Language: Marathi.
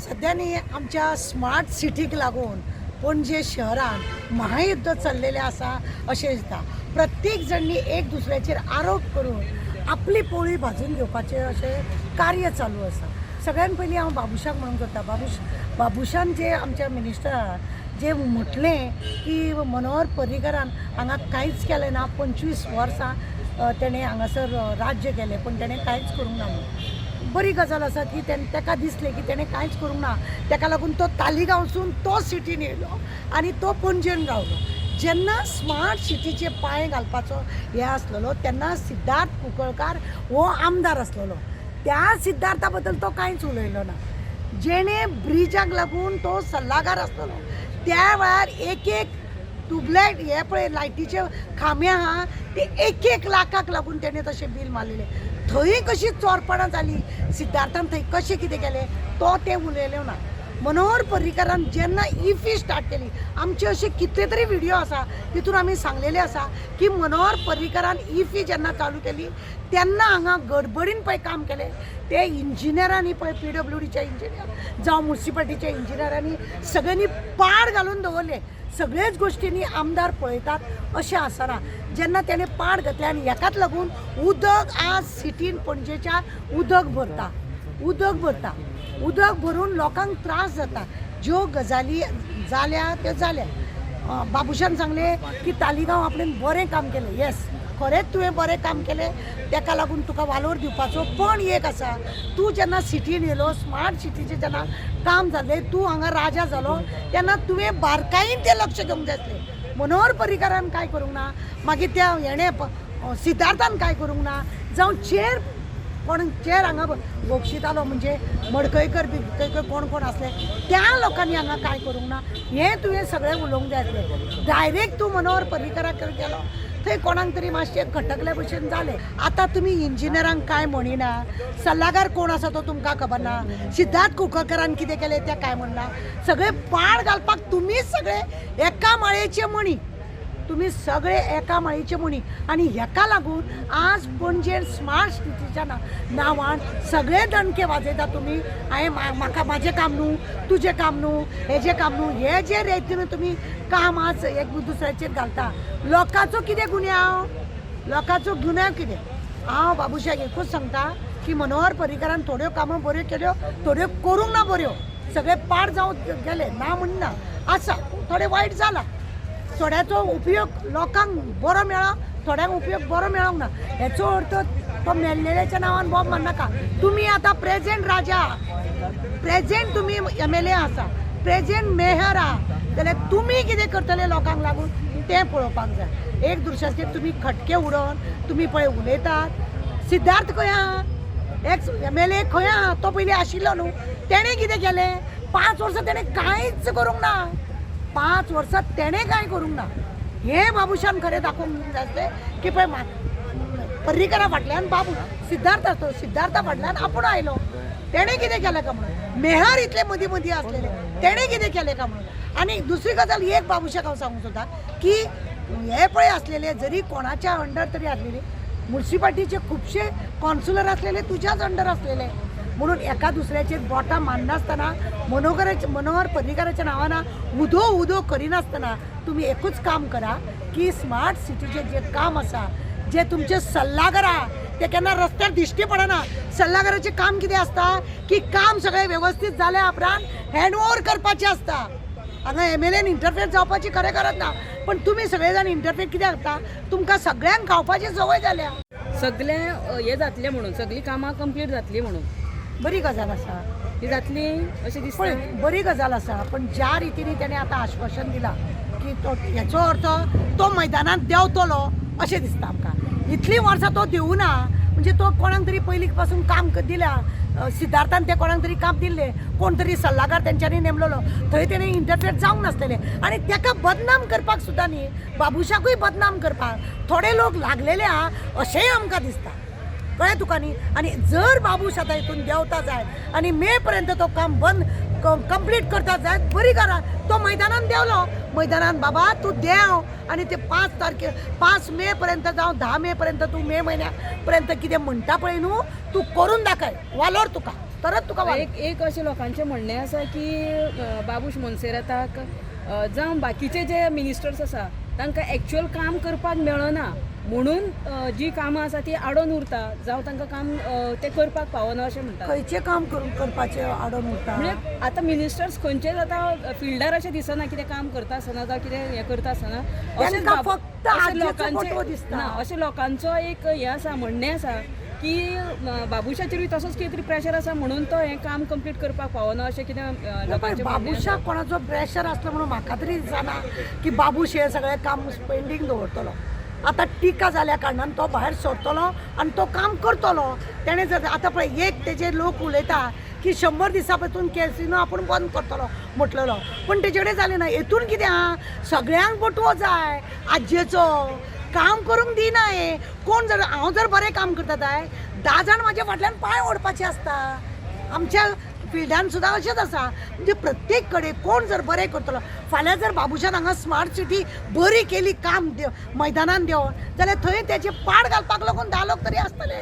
सध्यानी आमच्या स्मार्ट सिटीक लागून पणजे शहरात महायुद्ध चाललेले आसा अशें दिसता। प्रत्येक जणांनी एक दुसऱ्याचेर आरोप करून आपली पोळी भाजून घेवपाचें अशें कार्य चालू आसा। सगळ्यान पयलीं हांव बाबुशाक म्हणूंक सोदतां, बाबुशान जे आमच्या मिनिस्टरान जे म्हटलें की मनोहर पर्रीकरान हांगा कांयच केलें ना, 25 वर्सां तेणें हांगासर राज्य केलें पण तेणें कांयच करूंक ना म्हणून। बरी गजाल आसा की ताका दिसलें की तेणें कांयच करूंक ना, ताका लागून तो तालिगांवसून तो सिटीन येयलो आनी तो पणजेन रावलो। जेन्ना स्मार्ट सिटीचे पांय घालपाचो हें आसलेलो तेन्ना सिद्धार्थ कुंकळकार हो आमदार आसलेलो। त्या सिद्धार्था बद्दल तो कांयच उलयलो ना। जेणे ब्रिजाक लागून तो सल्लागार आसलेलो त्या वेळार एक ट्यूबलायट हे पळय लायटीचे खांबे आहा ते 1 लाखाक लागून तेणें तशें बील मारलेलें। थंय कशी चोरपणां जाली, सिद्धार्थान थंय कशें कितें केलें तो ते उलयलो ना। मनोहर पर्रीकरान जेन्ना इफी स्टार्ट केली, आमचे असे कितले तरी व्हिडिओ आसा तितून आमी सांगलेले आसा की मनोहर पर्रीकरान इफी जेन्ना चालू केली तेन्ना हांगा गडबडीन पळय काम केलें। ते इंजिनियरांनी पळय PWDचे इंजिनियर जावं म्युनिसिपालिटीचे इंजिनियरांनी सगळ्यांनी पाड घालून दवरले। सगळेच गोष्टींनी आमदार पळयतात अशें आसना। जेन्ना तेणें पाड घातले आनी हेकाच लागून उदक आज सिटीन पणजेच्या उदक भरता उदक भरून लोकांक त्रास जाता। ज्यो गजाली जाल्या त्यो जाल्या। बाबुशान सांगले की तालिगांव आपणें बरें काम केलें। येस, खरेंच तुवें बरें काम केलें, ताका लागून तुका वालोर दिवपाचो। पण एक आसा, तूं जेन्ना सिटीन येयलो, स्मार्ट सिटीचें जेन्ना काम जालें, तूं हांगा राजा जालो तेन्ना तुवें बारकायेन तें लक्ष घेवंक जाय आसलें। मनोहर पर्रीकरान कांय करूंक ना, मागीर त्या हेणें सिद्धार्थान कांय करूंक ना, जावं चेर हांगा बक्षितालो म्हणजे मडकयकर बिडकयकर कोण आसले त्या लोकांनी हांगा कांय करूंक ना। हें तुवें सगळें उलोवंक जाय आसलें। डायरेक्ट तूं मनोहर पर्रीकराक गेलो थंय कोणाक तरी मातशें खटकल्या भशेन जालें। आतां तुमी इंजिनियरांक कांय म्हणिना, सल्लागार कोण आसा तो तुमकां खबर ना, सिद्धार्थ कुंकळकारान कितें केलें तें कांय म्हणना। सगळे पाड घालपाक तुमीच सगळे एका माळयेचे मणी, तुम्ही सगळे एका माळयेचे मणी। आनी हेका लागून आज पणजे स्मार्ट सिटीच्या नांवान सगळे दणके वाजयता तुमी। म्हाका म्हाजें काम न्हू, तुजें काम न्हू, हेजें काम न्हू, हे जे रीतीन तुमी काम आज एक दुसऱ्याचेर घालता। लोकांचो कितें गुन्यांव, लोकांचो गुन्यांव कितें? हांव बाबुशाक एकूच सांगता की मनोहर पर्रीकरान थोड्यो कामां बऱ्यो केल्यो, थोड्यो करूंक ना बऱ्यो। सगळे पाड जावन गेले ना म्हणना, आसा थोडे वायट जाला। थोड्याचो उपयोग लोकांक बरो मेळ्ळो, थोड्यांक उपयोग बरो मेळोंक ना। हेचो अर्थ तो मेल्लेल्याच्या नांवान बॉब मारनाका। तुमी आतां प्रेजेंट राजा, प्रेजेंट तुमी MLA आसा, प्रेजेंट मेयर आहा, जाल्यार तुमी कितें करतले लोकांक लागून तें पळोवपाक जाय। एक दुसऱ्याचेर तुमी खटके उडोवन तुमी पळय उलयतात। सिद्धार्थ खंय आहा, एक्स MLA खंय आहा, तो पयलीं आशिल्लो न्हू, तेणें कितें केलें? 5 वर्सां तेणें कांयच करूंक ना। 5 वर्सां तेणें कांय करूंक ना। हें बाबुशान खरें दाखोवंक जाय आसलें की पळय पर्रीकरा फाटल्यान बाबू सिद्धार्थ आसलो, सिद्धार्था फाटल्यान आपूण आयलो, तेणें कितें केलें काय म्हणून। मेहर इतले मदीं आसलेले, तेणें कितें केलें काय म्हणून। आनी दुसरी गजाल एक बाबुशाक हांव सांगूंक सोदतां की हे पळय आसलेले जरी कोणाच्या अंडर तरी आसलेले, म्युनिसिपालिटीचे खुबशे कॉन्सुलर आसलेले तुज्याच अंडर आसलेले। म्हणून एका दुसऱ्याचेर बोटां मारनासतना मनोहर पर्रीकराच्या नांवान उदो करिनासतना तुमी एकूच काम करा की स्मार्ट सिटीचें जें काम आसा, जे तुमचे सल्लागार आहा ते केन्ना रस्त्यार दिश्टी पडना। सल्लागाराचें काम कितें आसता की काम सगळें वेवस्थीत जाल्या उपरांत हँडओव्हर करपाचें आसता। हांगा MLAन इंटरफेर जावपाची खरें गरज ना, पण तुमी सगळे जाण इंटरफेर कित्याक करता? तुमकां सगळ्यांक खावपाची संवय जाल्या। सगळे हे जातले म्हणून, सगळी कामां कंप्लीट जातली म्हणून बरी गजाल आसा ती जातली अशें दिसता। पण बरी गजाल आसा, पण ज्या रितीने तेणें आतां आश्वासन दिलां की तो हेचो अर्थ तो मैदानात देंवतलो अशें दिसता आमकां। इतलीं वर्सां तो देवना म्हणजे तो कोणाक तरी पयलीं पासून काम दिल्या, सिद्धार्थान ते कोणाक तरी काम दिल्लें, कोण तरी सल्लागार तेंच्यांनी नेमलेलो, थंय तेणें इंटरफेर जावंक नासलेलें। आनी ताका बदनाम करपाक सुद्दां न्ही, बाबुशाकूय बदनाम करपाक थोडे लोक लागलेले आहा अशेंय आमकां दिसता, कळ्ळें तुका न्ही। आनी जर बाबूश आतां हितून देंवता जाय आनी मे पर्यंत तो काम कंप्लीट करता जाय, बरी करा। तो मैदानान देंवलो, मैदानान बाबा तूं देंव आनी ते 5 मे पर्यंत जावं 10 मे पर्यंत तूं मे म्हयन्या पर्यंत कितें म्हणटा पळय न्हू, तूं करून दाखय, वालोर तुका। तरच तुका एक अशें लोकांचें म्हणणें आसा की बाबूश मोन्सेराताक जावं बाकीचे जे मिनिस्टर्स आसा तांकां एक्च्युअल काम करपाक मेळना म्हणून जी कामां आसा ती आडोन उरता जावं तांकां काम ते करपाक पावना अशें म्हणटा. खंयचें काम करपाचें आडोन उरता. म्हणजे आतां मिनिस्टर्स खंयचेच आतां फिल्डार अशें दिसना कितें काम करता आसतना जावं कितें हें करता आसतना तांकां फक्त आजचो फोटो दिसता. अशें लोकांचो एक हें आसा म्हणणें आसा की बाबुशाचेरूय तसोच कितें तरी प्रेशर आसा म्हणून तो हें काम कंप्लीट करपाक पावना अशें कितें लोकांचें म्हणणें आसा. बाबुशाक कोणाचो प्रेशर आसलो म्हणून म्हाका तरी दिसना की बाबूश हे सगळें काम पेंडींग दवरतलो. आतां टिका जाल्या कारणान तो भायर सरतलो आनी तो काम करतलो. तेणें जर आतां पळय एक तेजे लोक उलयता की 100 दिसां पसून कॅसिनो आपूण बंद करतलो म्हटलेलो, पूण तेजे कडेन जालें ना. हेतून कितें आहा, सगळ्यांक बटवो जाय आजयेचो, काम करूंक दिना. हे कोण जर हांव जर बरें काम करता जाय 10 जाण म्हाज्या फाटल्यान पांय ओडपाचे आसता. आमच्या फिल्डान सुद्दां अशेंच आसा. म्हणजे प्रत्येक कडेन कोण जर बरें करतलो, फाल्यां जर बाबुशान हांगा स्मार्ट सिटी बरी केली काम मैदानान देवन जाल्यार थंय तेजे पाड घालपाक लागून 10 लोक तरी आसतले.